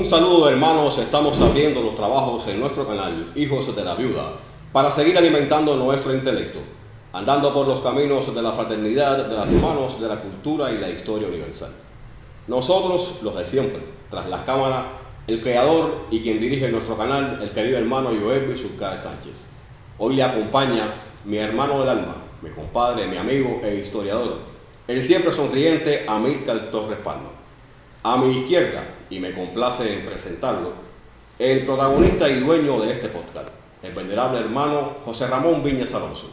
saludo, hermanos, estamos abriendo los trabajos en nuestro canal Hijos de la Viuda para seguir alimentando nuestro intelecto, andando por los caminos de la fraternidad, de las manos de la cultura y la historia universal. Nosotros, los de siempre, tras la cámara, el creador y quien dirige nuestro canal, el querido hermano Joel Surcae Sánchez. Hoy le acompaña mi hermano del alma, mi compadre, mi amigo e historiador, el siempre sonriente Amílcar Torres Palma. A mi izquierda, y me complace en presentarlo, el protagonista y dueño de este podcast, el venerable hermano José Ramón Viñas Alonso.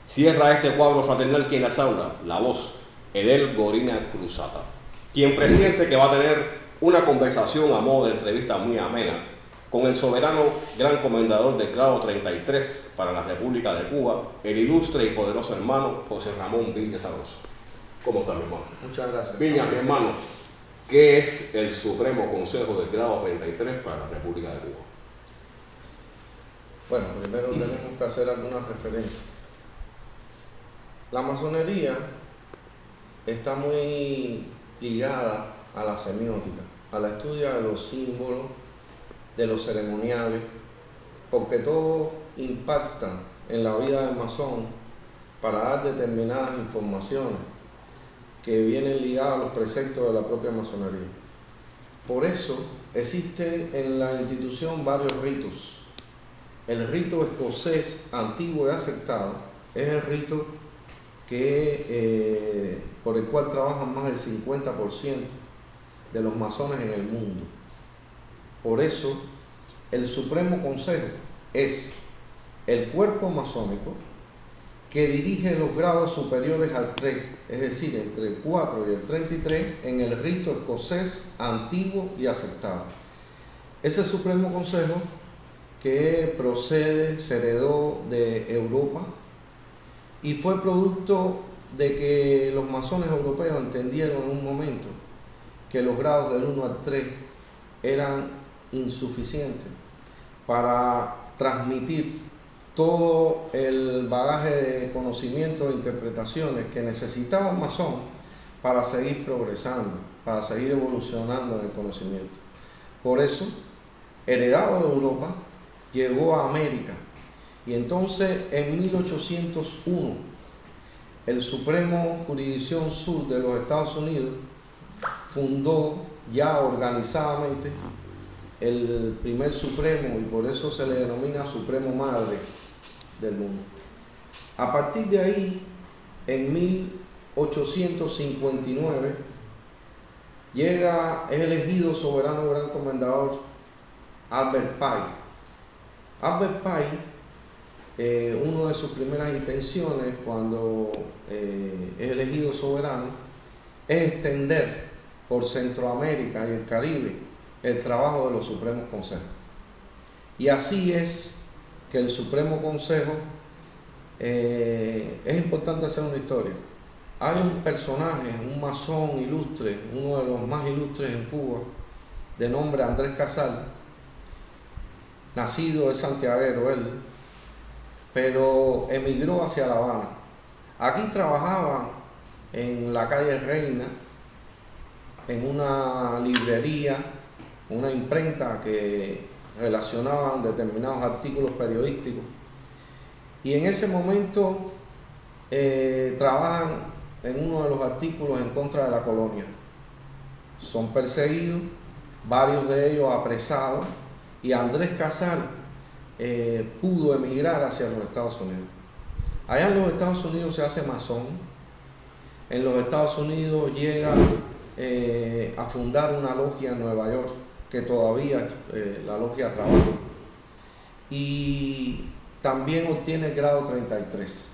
Cierra este cuadro fraternal quien las habla, la voz, Edel Gorina Cruzata, quien presiente que va a tener una conversación a modo de entrevista muy amena con el soberano gran comendador del grado 33 para la República de Cuba, el ilustre y poderoso hermano José Ramón Viñas Alonso. ¿Cómo está, mi hermano? Muchas gracias. Viñas, mi hermano, ¿qué es el Supremo Consejo del grado 33 para la República de Cuba? Bueno, primero tenemos que hacer algunas referencias. La masonería está muy ligada a la semiótica, a la estudia de los símbolos, de los ceremoniales, porque todo impacta en la vida del masón para dar determinadas informaciones que vienen ligadas a los preceptos de la propia masonería. Por eso existe en la institución varios ritos. El rito escocés antiguo y aceptado es el rito por el cual trabajan más del 50% de los masones en el mundo. Por eso, el Supremo Consejo es el cuerpo masónico que dirige los grados superiores al 3, es decir, entre el 4 y el 33, en el rito escocés antiguo y aceptado. Ese Supremo Consejo, que se heredó de Europa y fue producto de que los masones europeos entendieron en un momento que los grados del 1 al 3 eran insuficientes para transmitir todo el bagaje de conocimientos e interpretaciones que necesitaba un masón para seguir progresando, para seguir evolucionando en el conocimiento. Por eso, heredado de Europa, llegó a América, y entonces en 1801 el Supremo Jurisdicción Sur de los Estados Unidos fundó ya organizadamente el primer Supremo, y por eso se le denomina Supremo Madre del mundo. A partir de ahí, en 1859 es elegido soberano gran comendador Albert Pike. Albert Pike, una de sus primeras intenciones cuando es elegido soberano es extender por Centroamérica y el Caribe el trabajo de los Supremos Consejos. Y así es que el Supremo Consejo, es importante hacer una historia. Hay un personaje, un masón ilustre, uno de los más ilustres en Cuba, de nombre Andrés Casal, nacido de santiaguero él, pero emigró hacia La Habana. Aquí trabajaba en la calle Reina, en una librería, una imprenta que relacionaban determinados artículos periodísticos, y en ese momento trabajan en uno de los artículos en contra de la colonia. Son perseguidos, varios de ellos apresados, y Andrés Casal pudo emigrar hacia los Estados Unidos. Allá en los Estados Unidos se hace masón. En los Estados Unidos llega a fundar una logia en Nueva York, que todavía la logia trabaja, y también obtiene el grado 33.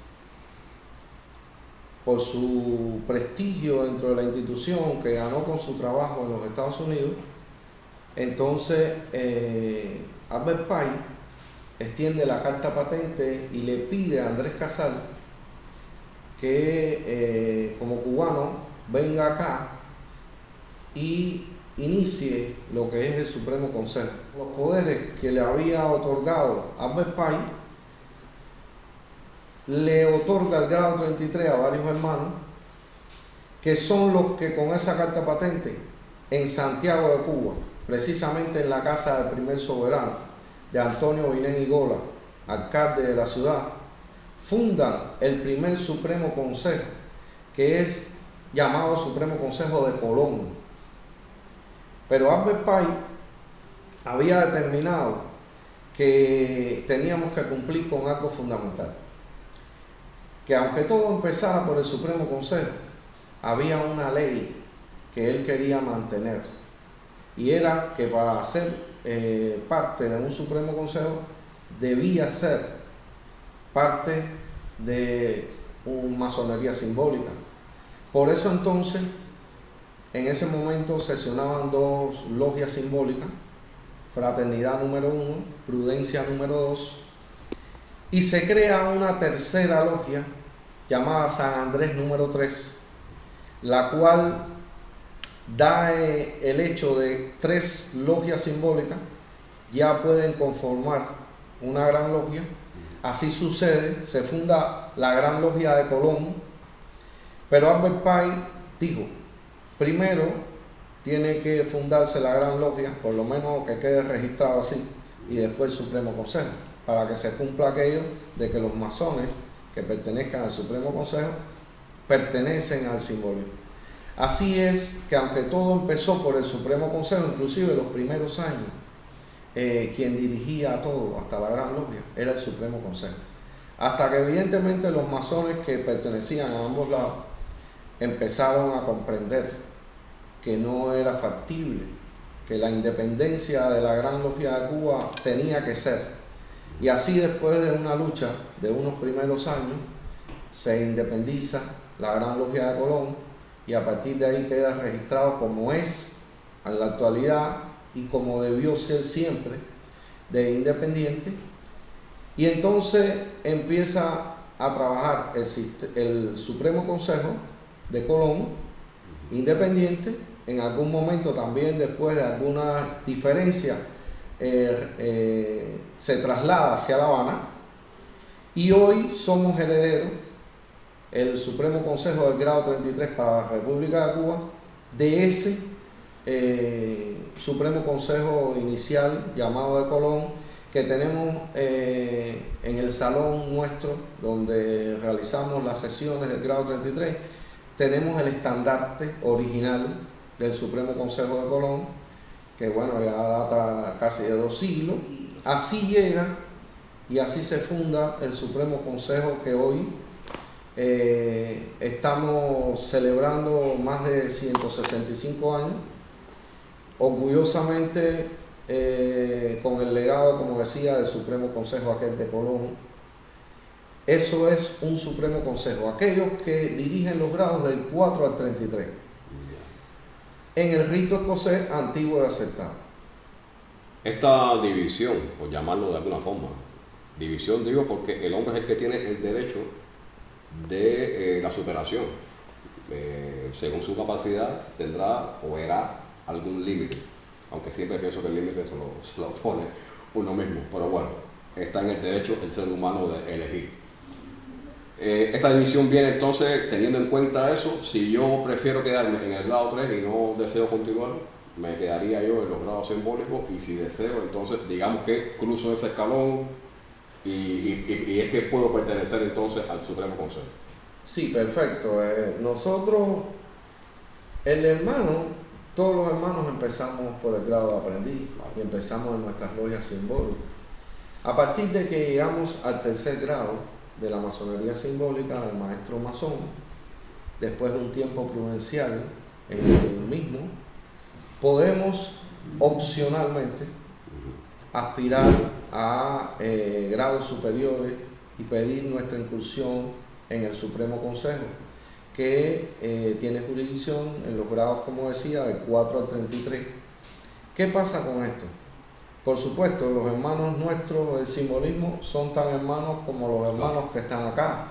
Por su prestigio dentro de la institución que ganó con su trabajo en los Estados Unidos, entonces Albert Pike extiende la carta patente y le pide a Andrés Casal que como cubano venga acá y inicie lo que es el Supremo Consejo. Los poderes que le había otorgado Albert Pike, le otorga el grado 33 a varios hermanos, que son los que con esa carta patente en Santiago de Cuba, precisamente en la casa del primer soberano, de Antonio Binén y Gola, alcalde de la ciudad, fundan el primer Supremo Consejo, que es llamado Supremo Consejo de Colón. Pero Albert Pike había determinado que teníamos que cumplir con algo fundamental, que aunque todo empezara por el Supremo Consejo, había una ley que él quería mantener, y era que para ser parte de un Supremo Consejo debía ser parte de una masonería simbólica. Por eso entonces, en ese momento sesionaban dos logias simbólicas, Fraternidad número 1, Prudencia número 2, y se crea una tercera logia llamada San Andrés número 3, la cual da el hecho de 3 logias simbólicas ya pueden conformar una gran logia. Así sucede, se funda la Gran Logia de Colón, pero Albert Pike dijo, primero tiene que fundarse la Gran Logia, por lo menos que quede registrado así, y después el Supremo Consejo, para que se cumpla aquello de que los masones que pertenezcan al Supremo Consejo pertenecen al simbolismo. Así es que aunque todo empezó por el Supremo Consejo, inclusive los primeros años, quien dirigía todo hasta la Gran Logia era el Supremo Consejo. Hasta que evidentemente los masones que pertenecían a ambos lados empezaron a comprender que no era factible, que la independencia de la Gran Logia de Cuba tenía que ser. Y así, después de una lucha de unos primeros años, se independiza la Gran Logia de Colón, y a partir de ahí queda registrado como es en la actualidad y como debió ser siempre, de independiente. Y entonces empieza a trabajar el Supremo Consejo de Colón, independiente. En algún momento también, después de alguna diferencia, se traslada hacia La Habana, y hoy somos herederos, el Supremo Consejo del grado 33 para la República de Cuba, de ese Supremo Consejo inicial llamado de Colón, que tenemos en el salón nuestro donde realizamos las sesiones del grado 33. Tenemos el estandarte original del Supremo Consejo de Colón, que bueno, ya data casi de 2 siglos. Así llega y así se funda el Supremo Consejo, que hoy estamos celebrando más de 165 años, orgullosamente, con el legado, como decía, del Supremo Consejo aquel de Colón. Eso es un Supremo Consejo, aquellos que dirigen los grados del 4 al 33, en el rito escocés antiguo y aceptado. Esta división, por llamarlo de alguna forma, división digo porque el hombre es el que tiene el derecho de la superación. Según su capacidad tendrá o verá algún límite, aunque siempre pienso que el límite se lo pone uno mismo, pero bueno, está en el derecho el ser humano de elegir. Esta división viene entonces teniendo en cuenta eso. Si yo prefiero quedarme en el grado 3 y no deseo continuar, me quedaría yo en los grados simbólicos, y si deseo, entonces digamos que cruzo ese escalón y es que puedo pertenecer entonces al Supremo Consejo. Sí, perfecto. Nosotros, el hermano, todos los hermanos empezamos por el grado de aprendiz y empezamos en nuestras logias simbólicas. A partir de que llegamos al tercer grado de la masonería simbólica, del maestro masón, después de un tiempo prudencial en el mismo, podemos opcionalmente aspirar a grados superiores y pedir nuestra incursión en el Supremo Consejo, que tiene jurisdicción en los grados, como decía, del 4 al 33. ¿Qué pasa con esto? Por supuesto, los hermanos nuestros del simbolismo son tan hermanos como los hermanos que están acá.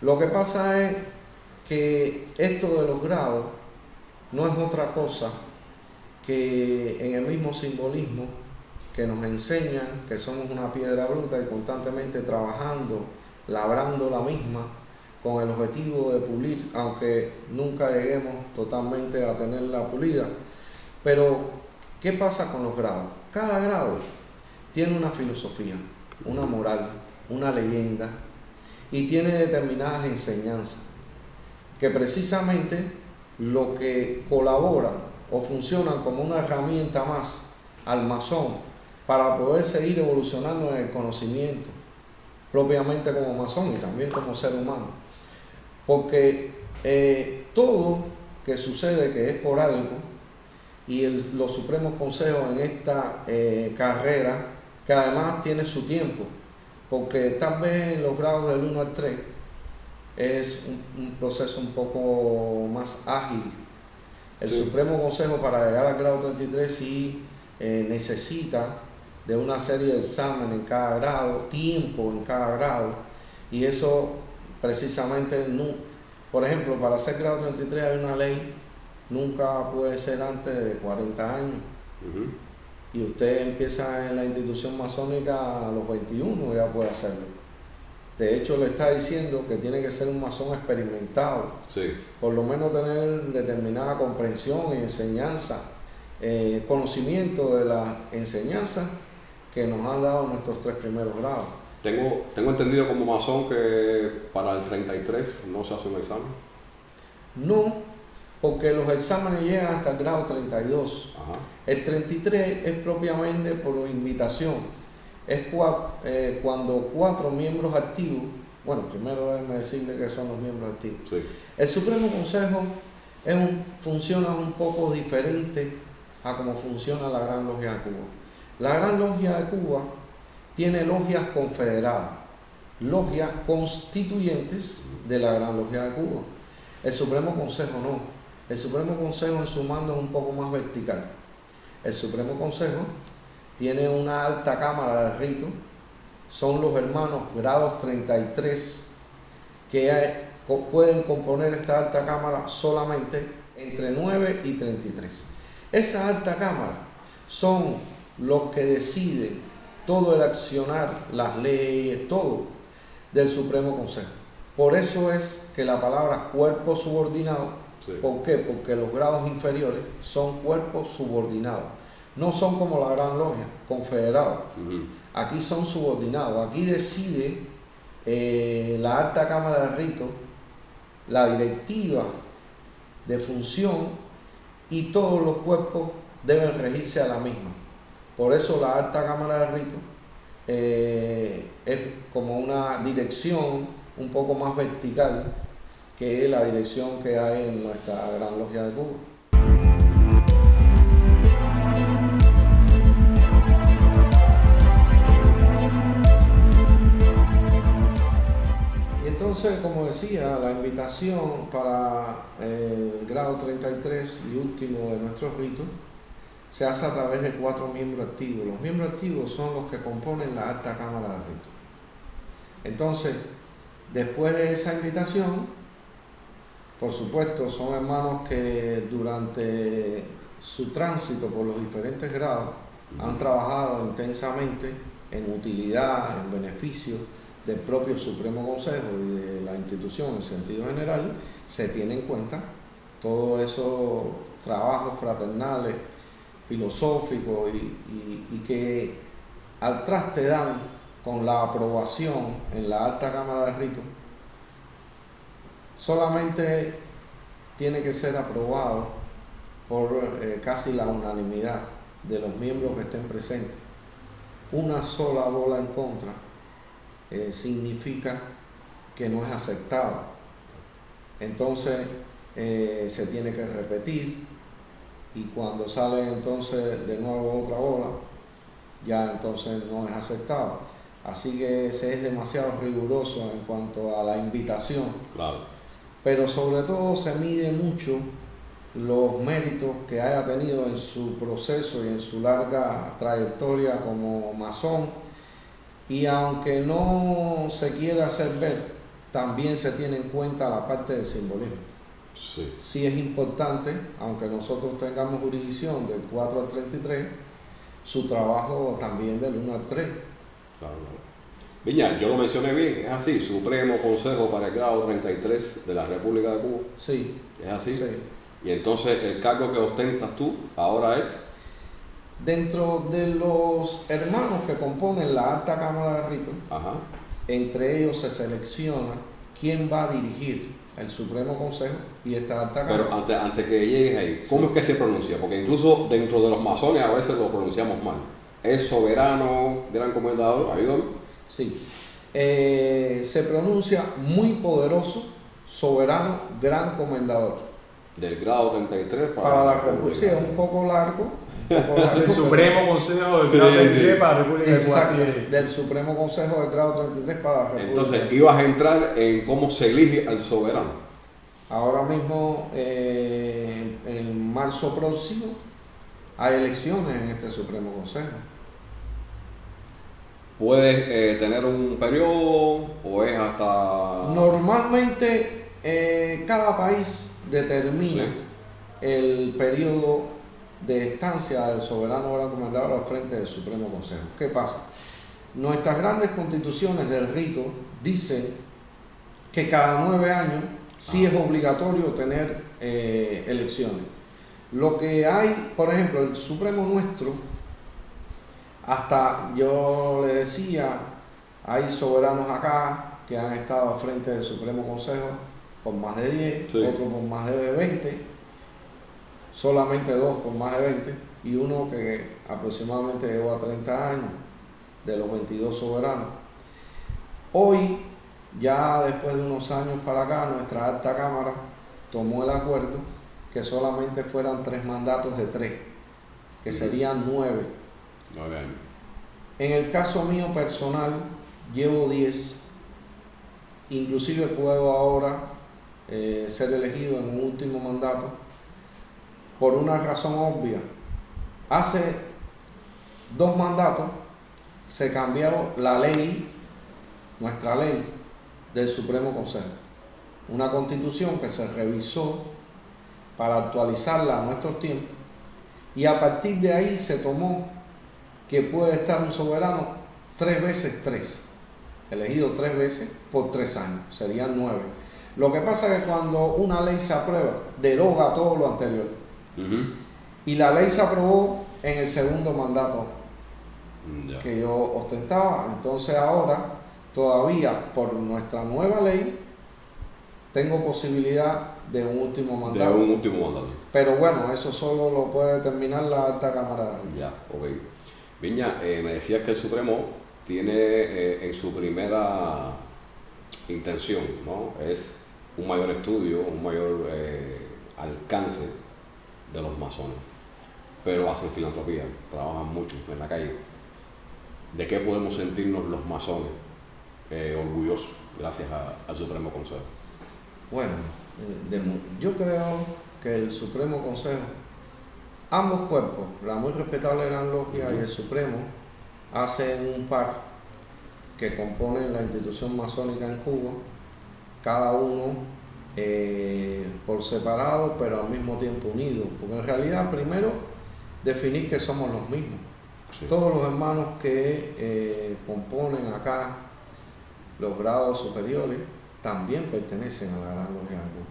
Lo que pasa es que esto de los grados no es otra cosa que en el mismo simbolismo que nos enseñan que somos una piedra bruta y constantemente trabajando, labrando la misma con el objetivo de pulir, aunque nunca lleguemos totalmente a tenerla pulida, Pero, ¿qué pasa con los grados? Cada grado tiene una filosofía, una moral, una leyenda y tiene determinadas enseñanzas que precisamente lo que colabora o funciona como una herramienta más al masón para poder seguir evolucionando en el conocimiento, propiamente como masón y también como ser humano. Porque todo que sucede que es por algo, y los supremos consejos en esta carrera, que además tiene su tiempo, porque tal vez en los grados del 1 al 3 es un proceso un poco más ágil. El Sí. Supremo Consejo para llegar al grado 33 sí necesita de una serie de exámenes en cada grado, tiempo en cada grado, y eso precisamente, no, por ejemplo, para hacer grado 33 hay una ley, nunca puede ser antes de 40 años. Ujú. Y usted empieza en la institución masónica a los 21, ya puede hacerlo. De hecho, le está diciendo que tiene que ser un masón experimentado, Sí. por lo menos tener determinada comprensión y enseñanza, conocimiento de las enseñanzas que nos han dado nuestros 3 primeros grados. Tengo entendido como masón que para el 33 no se hace un examen. No, porque los exámenes llegan hasta el grado 32. Ajá. El 33 es propiamente por invitación. Es cuando 4 miembros activos, bueno, primero déjeme decirle que son los miembros activos. Sí. El Supremo Consejo funciona un poco diferente a cómo funciona la Gran Logia de Cuba. La Gran Logia de Cuba tiene logias confederadas, logias constituyentes de la Gran Logia de Cuba. El Supremo Consejo no. El Supremo Consejo en su mando es un poco más vertical. El Supremo Consejo tiene una alta cámara de rito, son los hermanos grados 33 que pueden componer esta alta cámara solamente entre 9 y 33. Esa alta cámara son los que deciden todo el accionar, las leyes, todo del Supremo Consejo. Por eso es que la palabra cuerpo subordinado, Sí. ¿por qué? Porque los grados inferiores son cuerpos subordinados. No son como la Gran Logia, confederados. Ujú. Aquí son subordinados. Aquí decide la alta cámara de rito, la directiva de función, y todos los cuerpos deben regirse a la misma. Por eso la alta cámara de rito es como una dirección un poco más vertical que la dirección que hay en nuestra Gran Logia de Cuba. Y entonces, como decía, la invitación para el grado 33 y último de nuestros ritos se hace a través de 4 miembros activos. Los miembros activos son los que componen la alta cámara de rito. Entonces, después de esa invitación, por supuesto, son hermanos que durante su tránsito por los diferentes grados han trabajado intensamente en utilidad, en beneficio del propio Supremo Consejo y de la institución en sentido general. Se tiene en cuenta todos esos trabajos fraternales, filosóficos y que al traste dan con la aprobación en la alta cámara de rito. Solamente tiene que ser aprobado por casi la unanimidad de los miembros que estén presentes. Una sola bola en contra significa que no es aceptado. Entonces se tiene que repetir, y cuando sale entonces de nuevo otra bola, ya entonces no es aceptado. Así que se es demasiado riguroso en cuanto a la invitación. Claro. Pero sobre todo se mide mucho los méritos que haya tenido en su proceso y en su larga trayectoria como masón, y aunque no se quiera hacer ver, también se tiene en cuenta la parte del simbolismo. Sí. Sí es importante, aunque nosotros tengamos jurisdicción del 4 al 33, su trabajo también del 1 al 3. Claro. Viña, yo lo mencioné bien, es así, Supremo Consejo para el grado 33 de la República de Cuba. Sí, Es así. sí. Y entonces el cargo que ostentas tú ahora es... Dentro de los hermanos que componen la Alta Cámara de Ritos, Ajá. entre ellos se selecciona quién va a dirigir el Supremo Consejo y esta Alta Cámara. Pero antes que llegues ahí, ¿cómo es que se pronuncia? Porque incluso dentro de los masones a veces lo pronunciamos mal. ¿Es soberano, gran comendador? ¿Ayúdame? Sí. Se pronuncia muy poderoso, soberano, gran comendador. Del grado 33 Para la República. Sí, es un poco largo. Del Supremo Consejo del grado 33 para la República de Cuba. Exacto, del Supremo Consejo del grado 33 para la República. Entonces, ibas a entrar en cómo se elige al soberano. Ahora mismo, en marzo próximo, hay elecciones en este Supremo Consejo. ¿Puedes tener un periodo o es hasta...? Normalmente, cada país determina el periodo de estancia del soberano gran comendador al frente del Supremo Consejo. ¿Qué pasa? Nuestras grandes constituciones del rito dicen que cada 9 años sí es obligatorio tener elecciones. Lo que hay, por ejemplo, el Supremo nuestro, hasta yo le decía, hay soberanos acá que han estado al frente del Supremo Consejo por más de 10, otros por más de 20, solamente 2 por más de 20 y uno que aproximadamente llegó a 30 años de los 22 soberanos. Hoy, ya después de unos años para acá, nuestra Alta Cámara tomó el acuerdo que solamente fueran 3 mandatos de 3, que serían 9. 9 años. En el caso mío personal, llevo 10, inclusive puedo ahora ser elegido en un último mandato por una razón obvia. Hace 2 mandatos se cambió la ley, nuestra ley del Supremo Consejo, una constitución que se revisó para actualizarla a nuestros tiempos, y a partir de ahí se tomó que puede estar un soberano 3 veces 3, elegido 3 veces por 3 años, serían 9. Lo que pasa es que cuando una ley se aprueba, deroga todo lo anterior. Y la ley se aprobó en el segundo mandato que yo ostentaba. Entonces ahora, todavía por nuestra nueva ley, tengo posibilidad de un último mandato. De un último mandato. Pero bueno, eso solo lo puede determinar la Alta Cámara. Ya, ok. Viña, me decías que el Supremo tiene en su primera intención, ¿no? Es un mayor estudio, un mayor alcance de los masones, pero hacen filantropía, trabajan mucho en la calle. ¿De qué podemos sentirnos los masones orgullosos gracias al Supremo Consejo? Bueno, yo creo que el Supremo Consejo, ambos cuerpos, la muy respetable Gran Logia y el Supremo, hacen un par que componen la institución masónica en Cuba, cada uno por separado, pero al mismo tiempo unidos, porque en realidad primero definir que somos los mismos. Sí. Todos los hermanos que componen acá los grados superiores también pertenecen a la Gran Logia de Cuba.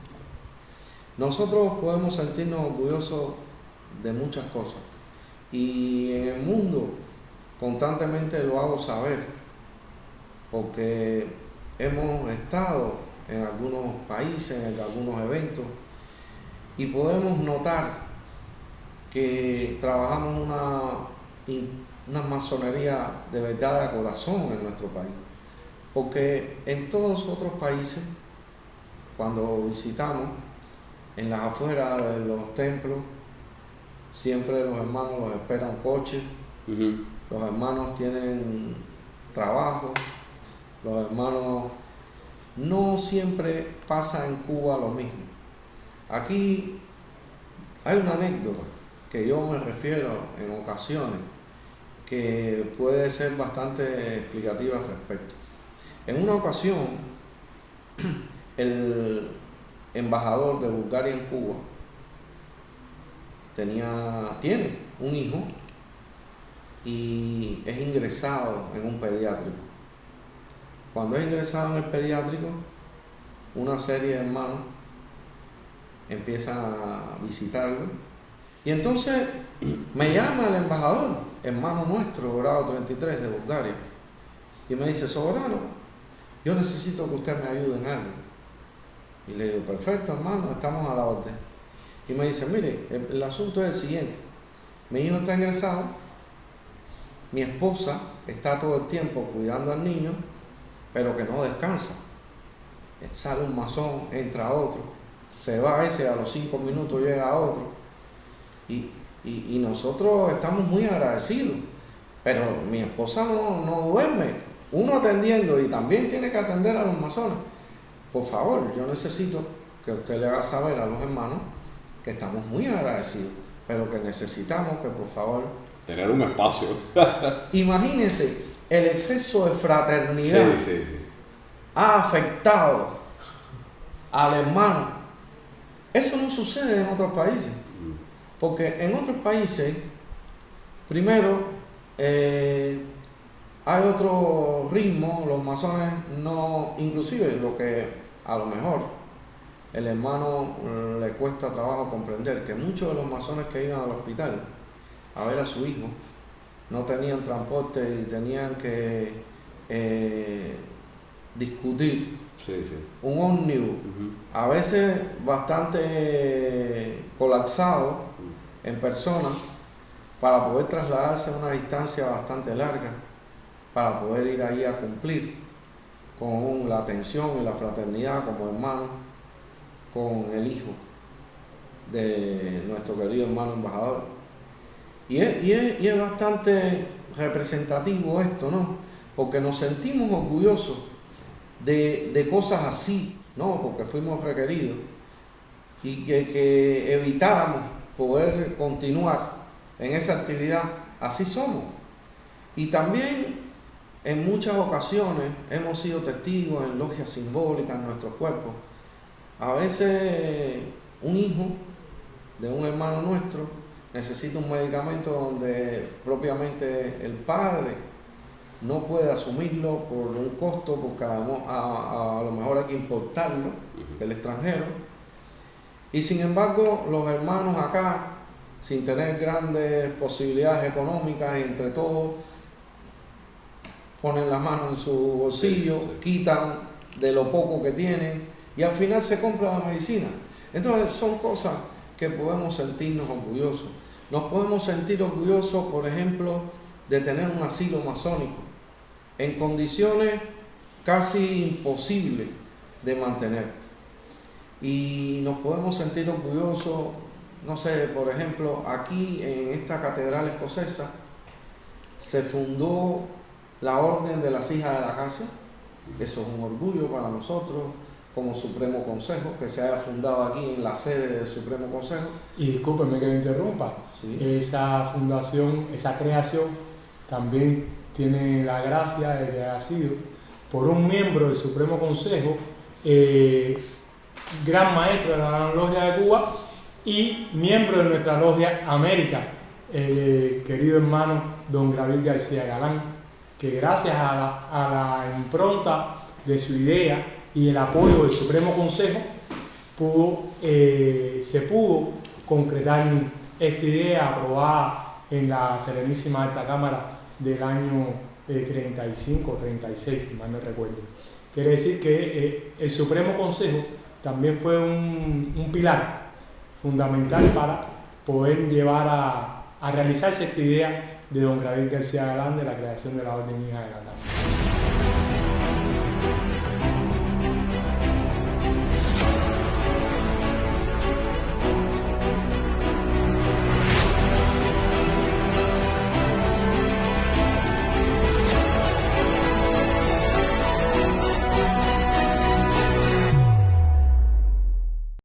Nosotros podemos sentirnos orgullosos de muchas cosas, y en el mundo constantemente lo hago saber, porque hemos estado en algunos países, en algunos eventos, y podemos notar que trabajamos una masonería de verdad de corazón en nuestro país, porque en todos los otros países, cuando visitamos en las afueras de los templos, siempre los hermanos los esperan coches, los hermanos tienen trabajo, los hermanos, no siempre pasa en Cuba lo mismo. Aquí hay una anécdota que yo me refiero en ocasiones que puede ser bastante explicativa al respecto. En una ocasión, el embajador de Bulgaria en Cuba tiene un hijo y es ingresado en un pediátrico. Cuando es ingresado en el pediátrico, una serie de hermanos empiezan a visitarlo. Y entonces me llama el embajador, hermano nuestro, grado 33 de Bulgaria, y me dice: soberano, yo necesito que usted me ayude en algo. Y le digo: perfecto, hermano, estamos a la orden. Y me dice: mire, el asunto es el siguiente: mi hijo está ingresado, mi esposa está todo el tiempo cuidando al niño, pero que no descansa. Sale un masón, entra otro, se va ese, a los 5 minutos llega otro. Y nosotros estamos muy agradecidos, pero mi esposa no duerme, uno atendiendo y también tiene que atender a los masones. Por favor, yo necesito que usted le haga saber a los hermanos que estamos muy agradecidos, pero que necesitamos que por favor tener un espacio. Imagínense, el exceso de fraternidad ha afectado al hermano. Eso no sucede en otros países, porque en otros países, primero, hay otro ritmo. Los masones no, inclusive lo que a lo mejor el hermano le cuesta trabajo comprender, que muchos de los masones que iban al hospital a ver a su hijo no tenían transporte y tenían que discutir un ómnibus, a veces bastante colapsado en persona, para poder trasladarse a una distancia bastante larga, para poder ir ahí a cumplir con la atención y la fraternidad como hermano con el hijo de nuestro querido hermano embajador. Y es bastante representativo esto, ¿no? Porque nos sentimos orgullosos de cosas así, ¿no? Porque fuimos requeridos, y que evitáramos poder continuar en esa actividad. Así somos. Y también en muchas ocasiones hemos sido testigos en logias simbólicas en nuestros cuerpos. A veces un hijo de un hermano nuestro necesita un medicamento donde propiamente el padre no puede asumirlo por un costo, porque a lo mejor hay que importarlo del extranjero. Y sin embargo, los hermanos acá, sin tener grandes posibilidades económicas, entre todos ponen la mano en su bolsillo, quitan de lo poco que tienen y al final se compra la medicina. Entonces son cosas que podemos sentirnos orgullosos. Nos podemos sentir orgullosos, por ejemplo, de tener un asilo masónico en condiciones casi imposibles de mantener. Y nos podemos sentir orgullosos, no sé, por ejemplo, aquí en esta catedral escocesa se fundó la Orden de las Hijas de la Casa. Eso es un orgullo para nosotros como Supremo Consejo, que se haya fundado aquí en la sede del Supremo Consejo. Y discúlpeme que me interrumpa, sí. Esa fundación, esa creación también tiene la gracia de que haya sido por un miembro del Supremo Consejo, gran maestro de la Gran Logia de Cuba y miembro de nuestra Logia América, querido hermano don Gabriel García Galán, que gracias a la impronta de su idea y el apoyo del Supremo Consejo se pudo concretar esta idea aprobada en la Serenísima Alta Cámara del año 35 o 36, si mal no recuerdo. Quiere decir que el Supremo Consejo también fue un pilar fundamental para poder llevar a realizarse esta idea de don Gabriel García Galán de la creación de la Orden Hija de la Casa.